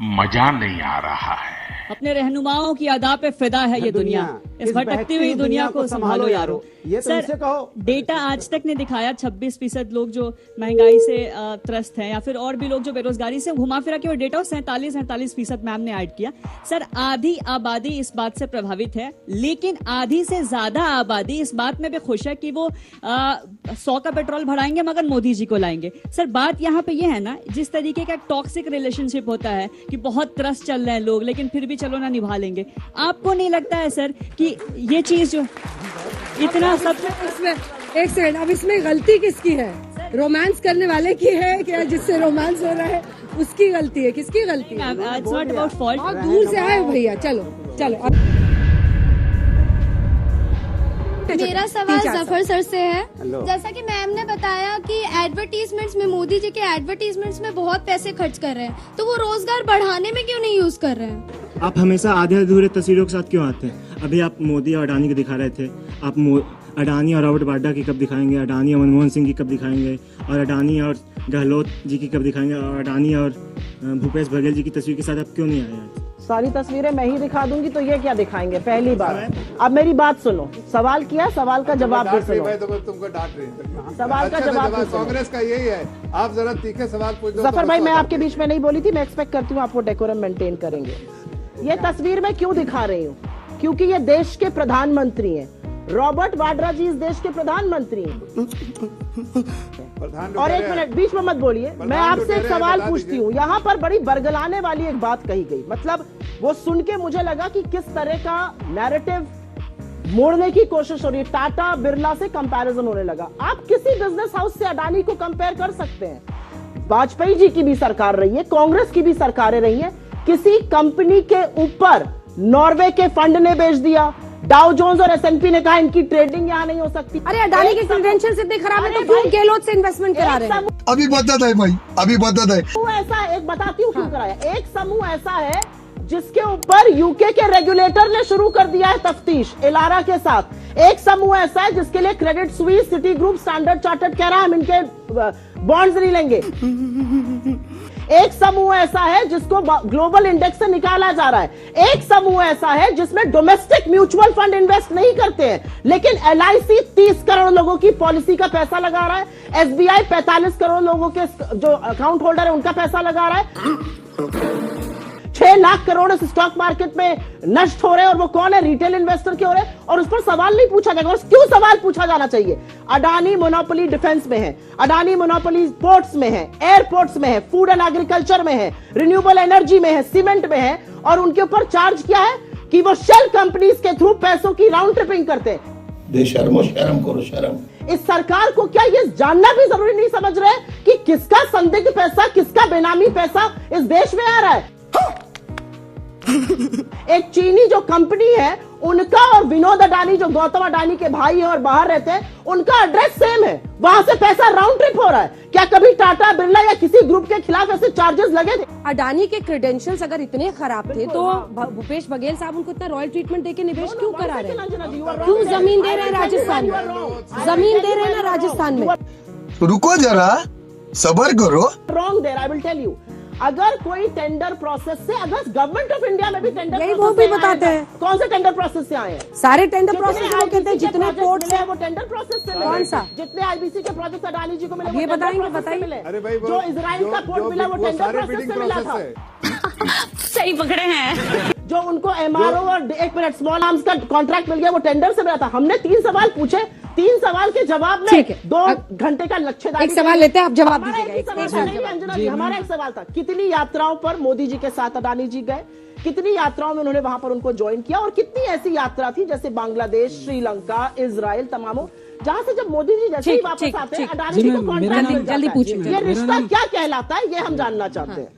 मजा नहीं आ रहा है। अपने रहनुमाओं की अदा पे फिदा है ये दुनिया, इस भटकती हुई दुनिया को संभालो यारो। ये तो इनसे कहो। डेटा आज तक ने दिखाया 26% लोग जो महंगाई से त्रस्त हैं या फिर और भी लोग जो बेरोजगारी से घुमा फिरा के, और डेटा 47-48% मैम ने ऐड किया। सर, आधी आबादी इस बात से प्रभावित है, लेकिन आधी से ज्यादा आबादी इस बात में भी खुश है कि वो 100 का पेट्रोल भराएंगे मगर मोदी जी को लाएंगे। सर, बात यहाँ पे ये है ना, जिस तरीके का टॉक्सिक रिलेशनशिप होता है कि बहुत त्रस्त चल रहे हैं लोग लेकिन फिर भी चलो ना निभा लेंगे, आपको नहीं लगता है सर कि ये चीज जो इतना सब इसमें एक सेकंड, अब इसमें गलती किसकी है? रोमांस करने वाले की है क्या? जिससे रोमांस हो रहा है उसकी गलती है? किसकी गलती है? It's not about fault. बहुत दूर से आए भैया। चलो चलो। मेरा सवाल जफर सर से है। जैसा कि मैम ने बताया कि एडवर्टीजमेंट्स में, मोदी जी के एडवर्टीजमेंट्स में बहुत पैसे खर्च कर रहे हैं, तो वो रोजगार बढ़ाने में क्यों नहीं यूज कर रहे हैं? आप हमेशा आधे अधूरे तस्वीरों के साथ क्यों आते हैं? अभी आप मोदी और अडानी को दिखा रहे थे, आप अडानी और रॉबर्ट वाड्रा की कब दिखाएंगे? अडानी और मनमोहन सिंह की कब दिखाएंगे? और अडानी और गहलोत जी की कब दिखाएंगे? और अडानी और भूपेश बघेल जी की तस्वीर के साथ आप क्यों नहीं आए आज? सारी तस्वीरें मैं ही दिखा दूंगी तो ये क्या दिखाएंगे? पहली बार। अब मेरी बात सुनो, सवाल किया, सवाल का जवाब भी सुनो। तुमको डांट रही, सवाल का जवाब भी सुनो। कांग्रेस का यही है, आप जरा तीखे सवाल पूछ दो। जफर भाई, मैं आपके बीच में नहीं बोली थी, मैं एक्सपेक्ट करती हूँ आप वो डेकोरम मेंटेन करेंगे। ये तस्वीर मैं क्यों दिखा रही हूँ? क्योंकि ये देश के प्रधानमंत्री हैं। रॉबर्ट वाड्रा जी इस देश के प्रधानमंत्री हैं। और एक मिनट, बीच में मत बोलिए, मैं आपसे एक सवाल पूछती हूँ। यहाँ पर बड़ी बरगलाने वाली एक बात कही गई, मतलब वो सुन के मुझे लगा कि किस तरह का नैरेटिव मोड़ने की कोशिश हो रही है। टाटा बिरला से कंपैरिजन होने लगा। आप किसी बिजनेस हाउस से अडानी को कंपेयर कर सकते हैं? वाजपेयी जी की भी सरकार रही है, कांग्रेस की भी सरकारें रही हैं। किसी कंपनी के ऊपर नॉर्वे के फंड ने बेच दिया, डाउ जोन्स और S&P ने कहा इनकी ट्रेडिंग यहाँ नहीं हो सकती। अरे अडानी के क्रेडेंशियल्स इतने खराब है तो क्यों गहलोत से इन्वेस्टमेंट करा रहे हैं? अभी बता है भाई, अभी बता है। ऐसा एक बताती हूँ क्यों कराया। एक समूह ऐसा है जिसके ऊपर यूके के रेगुलेटर ने शुरू कर दिया है तफ्तीश, इलारा के साथ। एक समूह ऐसा है जिसके लिए Credit Suisse, city group, standard chartered कह रहा है हम इनके बॉन्ड्स नहीं लेंगे। एक समूह ऐसा है जिसको ग्लोबल इंडेक्स से निकाला जा रहा है। एक समूह ऐसा है जिसमें डोमेस्टिक म्यूचुअल फंड इन्वेस्ट नहीं करते हैं, लेकिन LIC 30 करोड़ लोगों की पॉलिसी का पैसा लगा रहा है। SBI 45 करोड़ लोगों के जो अकाउंट होल्डर है उनका पैसा लगा रहा है। 6 लाख करोड़ इस स्टॉक मार्केट में नष्ट हो रहे हैं, और वो कौन है? रिटेल इन्वेस्टर के हो रहे हैं, और उस पर सवाल नहीं पूछा जाएगा। और क्यों सवाल पूछा जाना चाहिए? अडानी मोनोपोली डिफेंस में है, अडानी मोनोपोली पोर्ट्स में है, एयरपोर्ट्स में है, फूड एंड एग्रीकल्चर में है, रिन्यूएबल एनर्जी में है, सीमेंट में है, और उनके ऊपर चार्ज क्या है कि वो शेल कंपनीज के थ्रू पैसों की राउंड ट्रिपिंग करते हैं। बेशर्मो, शर्म करो, शर्म। इस सरकार को क्या ये जानना भी जरूरी नहीं समझ रहे कि किसका संदिग्ध पैसा, किसका बेनामी पैसा इस देश में आ रहा है? एक चीनी जो कंपनी है उनका और विनोद अडानी जो गौतम अडानी के भाई है और बाहर रहते हैं, उनका एड्रेस सेम है, वहां से पैसा राउंड ट्रिप हो रहा है। क्या कभी टाटा बिरला या किसी ग्रुप के खिलाफ ऐसे चार्जेस लगे थे? अडानी के क्रेडेंशियल्स अगर इतने खराब थे तो भूपेश बघेल साहब उनको इतना रॉयल ट्रीटमेंट देके निवेश क्यों करा रहे हैं? क्यों जमीन दे रहे हैं राजस्थान में? जमीन दे रहे हैं ना राजस्थान में। रुको जरा, सबर करो। Wrong there, I will tell you. अगर कोई टेंडर प्रोसेस से, अगर गवर्नमेंट ऑफ इंडिया में भी टेंडर, यही वो भी बताते हैं कौन से टेंडर प्रोसेस से आए हैं? सारे टेंडर प्रोसेस में कहते हैं जितने पोर्ट से वो टेंडर प्रोसेस से। कौन सा? जितने IBC के प्रोजेक्ट अडानी जी को मिले ये बताएंगे, बताइए। अरे भाई, जो इजराइल का पोर्ट मिला वो टेंडर प्रोसेस से मिला था। सही पकड़े हैं। जो उनको MRO और एक मिनट स्मॉल आर्म्स का कॉन्ट्रैक्ट मिल गया वो टेंडर से मिला था। हमने 3 सवाल पूछे, 3 सवाल के जवाब में 2 घंटे का लक्ष्यदारी। एक सवाल लेते हैं, आप जवाब दीजिएगा। अंजना जी, हमारा एक सवाल था, कितनी यात्राओं पर मोदी जी के साथ अडानी जी गए? कितनी यात्राओं में उन्होंने वहां पर उनको ज्वाइन किया? और कितनी ऐसी यात्रा थी जैसे बांग्लादेश, श्रीलंका, इजराइल, तमामों, जहां से जब मोदी जी जैसे ही वापस आते हैं अडानी जी को कॉन्ट्रैक्ट मिल जाता है? ये रिश्ता क्या कहलाता है, ये हम जानना चाहते हैं।